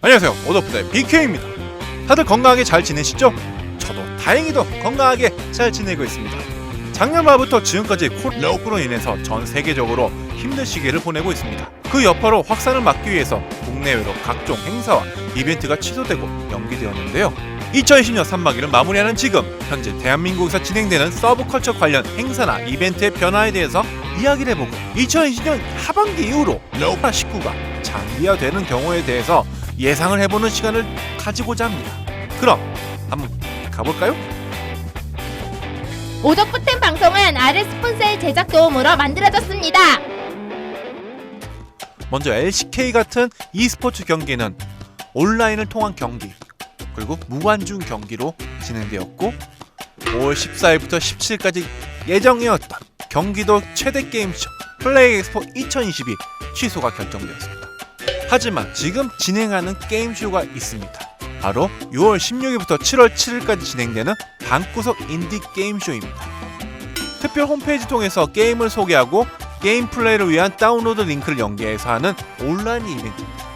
안녕하세요, 오더푸드의 BK입니다. 다들 건강하게 잘 지내시죠? 저도 다행히도 건강하게 잘 지내고 있습니다. 작년 말부터 지금까지 코로나19로 인해서 전 세계적으로 힘든 시기를 보내고 있습니다. 그 여파로 확산을 막기 위해서 국내외로 각종 행사와 이벤트가 취소되고 연기되었는데요. 2020년 3분기를 마무리하는 지금 현재 대한민국에서 진행되는 서브컬처 관련 행사나 이벤트의 변화에 대해서 이야기를 해보고 2020년 하반기 이후로 코로나19가 장기화되는 경우에 대해서 예상을 해보는 시간을 가지고자 합니다. 그럼 한번 가볼까요? 오더푸텐 방송은 아래 스폰서의 제작 도움으로 만들어졌습니다. 먼저 LCK 같은 e스포츠 경기는 온라인을 통한 경기 그리고 무관중 경기로 진행되었고 5월 14일부터 17일까지 예정이었던 경기도 최대 게임쇼 플레이 엑스포 2022 취소가 결정되었습니다. 하지만 지금 진행하는 게임쇼가 있습니다. 바로 6월 16일부터 7월 7일까지 진행되는 방구석 인디 게임쇼입니다. 특별 홈페이지 통해서 게임을 소개하고 게임 플레이를 위한 다운로드 링크를 연계해서 하는 온라인 이벤트입니다.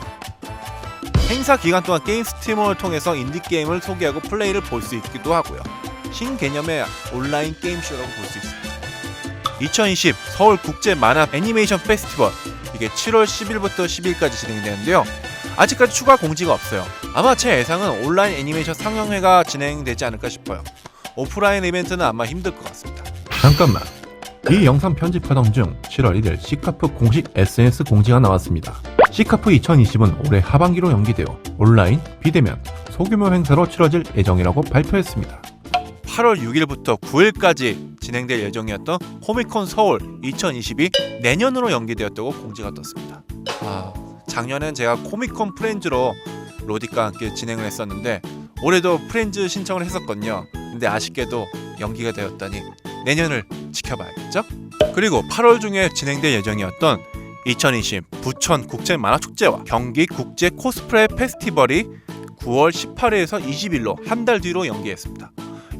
행사 기간 동안 게임 스트리머를 통해서 인디 게임을 소개하고 플레이를 볼 수 있기도 하고요. 신개념의 온라인 게임쇼라고 볼 수 있습니다. 2020 서울 국제 만화 애니메이션 페스티벌, 이게 7월 10일부터 10일까지 진행되는데요. 아직까지 추가 공지가 없어요. 아마 제 예상은 온라인 애니메이션 상영회가 진행되지 않을까 싶어요. 오프라인 이벤트는 아마 힘들 것 같습니다. 잠깐만, 이 영상 편집하던 중 7월 1일 시카프 공식 SNS 공지가 나왔습니다. 시카프 2020은 올해 하반기로 연기되어 온라인, 비대면, 소규모 행사로 치러질 예정이라고 발표했습니다. 8월 6일부터 9일까지 진행될 예정이었던 코미콘 서울 2022 내년으로 연기되었다고 공지가 떴습니다. 작년엔 제가 코미콘 프렌즈로 로디과 함께 진행을 했었는데 올해도 프렌즈 신청을 했었거든요. 근데 아쉽게도 연기가 되었다니 내년을 지켜봐야겠죠? 그리고 8월 중에 진행될 예정이었던 2020 부천 국제 만화축제와 경기 국제 코스프레 페스티벌이 9월 18일에서 20일로 한 달 뒤로 연기했습니다.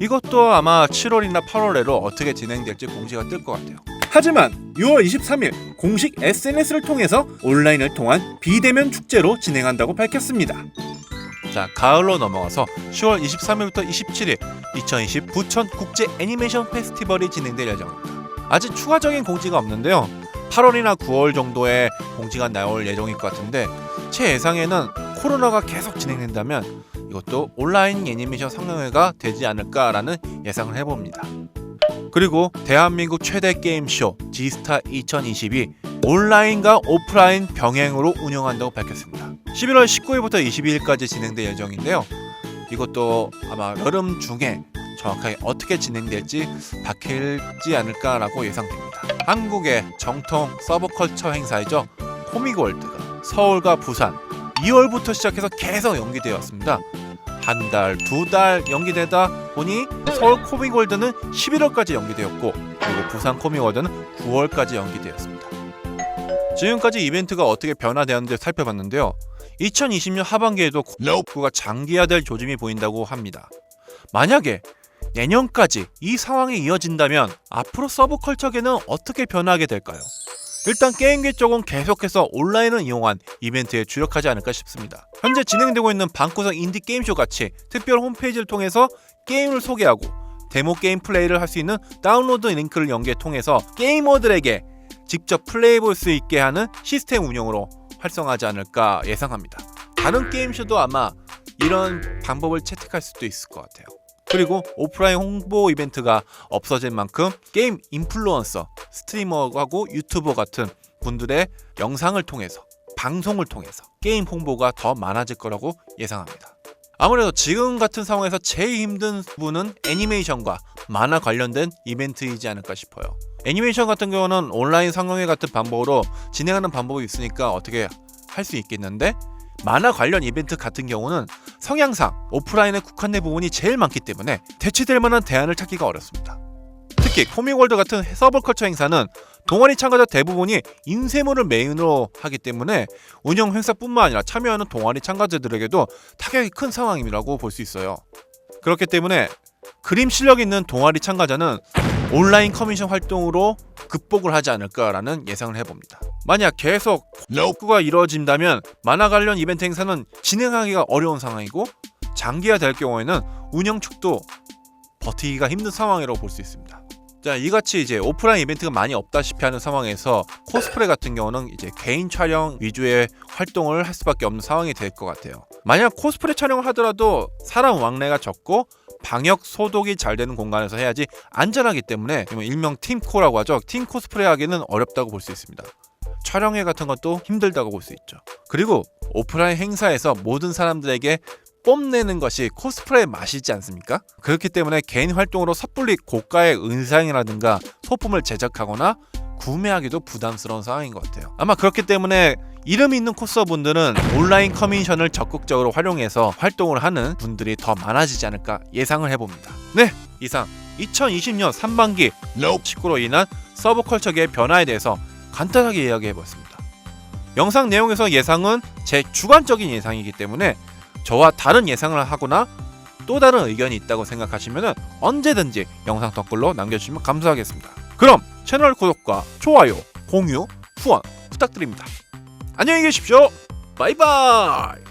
이것도 아마 7월이나 8월에로 어떻게 진행될지 공지가 뜰 것 같아요. 하지만 6월 23일 공식 SNS를 통해서 온라인을 통한 비대면 축제로 진행한다고 밝혔습니다. 자, 가을로 넘어가서 10월 23일부터 27일 2020 부천 국제 애니메이션 페스티벌이 진행될 예정입니다. 아직 추가적인 공지가 없는데요. 8월이나 9월 정도에 공지가 나올 예정일 것 같은데 제 예상에는 코로나가 계속 진행된다면 이것도 온라인 애니메이션 상영회가 되지 않을까라는 예상을 해봅니다. 그리고 대한민국 최대 게임쇼 지스타 2022 온라인과 오프라인 병행으로 운영한다고 밝혔습니다. 11월 19일부터 22일까지 진행될 예정인데요. 이것도 아마 여름 중에 정확하게 어떻게 진행될지 밝힐지 않을까라고 예상됩니다. 한국의 정통 서브컬처 행사이죠. 코믹월드가 서울과 부산 2월부터 시작해서 계속 연기되었습니다. 한 달, 두 달 연기되다 보니 서울 코믹월드는 11월까지 연기되었고 그리고 부산 코믹월드는 9월까지 연기되었습니다. 지금까지 이벤트가 어떻게 변화되었는지 살펴봤는데요. 2020년 하반기에도 코로나19가 장기화될 조짐이 보인다고 합니다. 만약에 내년까지 이 상황이 이어진다면 앞으로 서브컬처계는 어떻게 변화하게 될까요? 일단 게임계 쪽은 계속해서 온라인을 이용한 이벤트에 주력하지 않을까 싶습니다. 현재 진행되고 있는 방구석 인디 게임쇼 같이 특별 홈페이지를 통해서 게임을 소개하고 데모 게임 플레이를 할 수 있는 다운로드 링크를 연계 통해서 게이머들에게 직접 플레이해볼 수 있게 하는 시스템 운영으로 활성화하지 않을까 예상합니다. 다른 게임쇼도 아마 이런 방법을 채택할 수도 있을 것 같아요. 그리고 오프라인 홍보 이벤트가 없어질 만큼 게임 인플루언서, 스트리머하고 유튜버 같은 분들의 영상을 통해서, 방송을 통해서 게임 홍보가 더 많아질 거라고 예상합니다. 아무래도 지금 같은 상황에서 제일 힘든 부분은 애니메이션과 만화 관련된 이벤트이지 않을까 싶어요. 애니메이션 같은 경우는 온라인 상영회 같은 방법으로 진행하는 방법이 있으니까 어떻게 할 수 있겠는데 만화 관련 이벤트 같은 경우는 성향상 오프라인에 국한된 부분이 제일 많기 때문에 대체될 만한 대안을 찾기가 어렵습니다. 특히 코믹월드 같은 서브컬처 행사는 동아리 참가자 대부분이 인쇄물을 메인으로 하기 때문에 운영 행사뿐만 아니라 참여하는 동아리 참가자들에게도 타격이 큰 상황이라고 볼 수 있어요. 그렇기 때문에 그림 실력 있는 동아리 참가자는 온라인 커뮤니티 활동으로 극복을 하지 않을까라는 예상을 해봅니다. 만약 계속 복구가 이루어진다면 만화 관련 이벤트 행사는 진행하기가 어려운 상황이고 장기화될 경우에는 운영 측도 버티기가 힘든 상황이라고 볼 수 있습니다. 자, 이같이 이제 오프라인 이벤트가 많이 없다시피 하는 상황에서 코스프레 같은 경우는 이제 개인 촬영 위주의 활동을 할 수밖에 없는 상황이 될 것 같아요. 만약 코스프레 촬영을 하더라도 사람 왕래가 적고 방역 소독이 잘 되는 공간에서 해야지 안전하기 때문에 일명 팀코라고 하죠. 팀 코스프레 하기는 어렵다고 볼 수 있습니다. 촬영회 같은 것도 힘들다고 볼 수 있죠. 그리고 오프라인 행사에서 모든 사람들에게 뽐내는 것이 코스프레의 맛이지 않습니까? 그렇기 때문에 개인 활동으로 섣불리 고가의 의상이라든가 소품을 제작하거나 구매하기도 부담스러운 상황인 것 같아요. 아마 그렇기 때문에 이름 있는 코스어분들은 온라인 커뮤니션을 적극적으로 활용해서 활동을 하는 분들이 더 많아지지 않을까 예상을 해봅니다. 네, 이상 2020년 3반기 직구로 인한 서브컬처계의 변화에 대해서 간단하게 이야기해봤습니다. 영상 내용에서 예상은 제 주관적인 예상이기 때문에 저와 다른 예상을 하거나 또 다른 의견이 있다고 생각하시면 언제든지 영상 댓글로 남겨주시면 감사하겠습니다. 그럼 채널 구독과 좋아요, 공유, 후원 부탁드립니다. 안녕히 계십시오. 바이바이.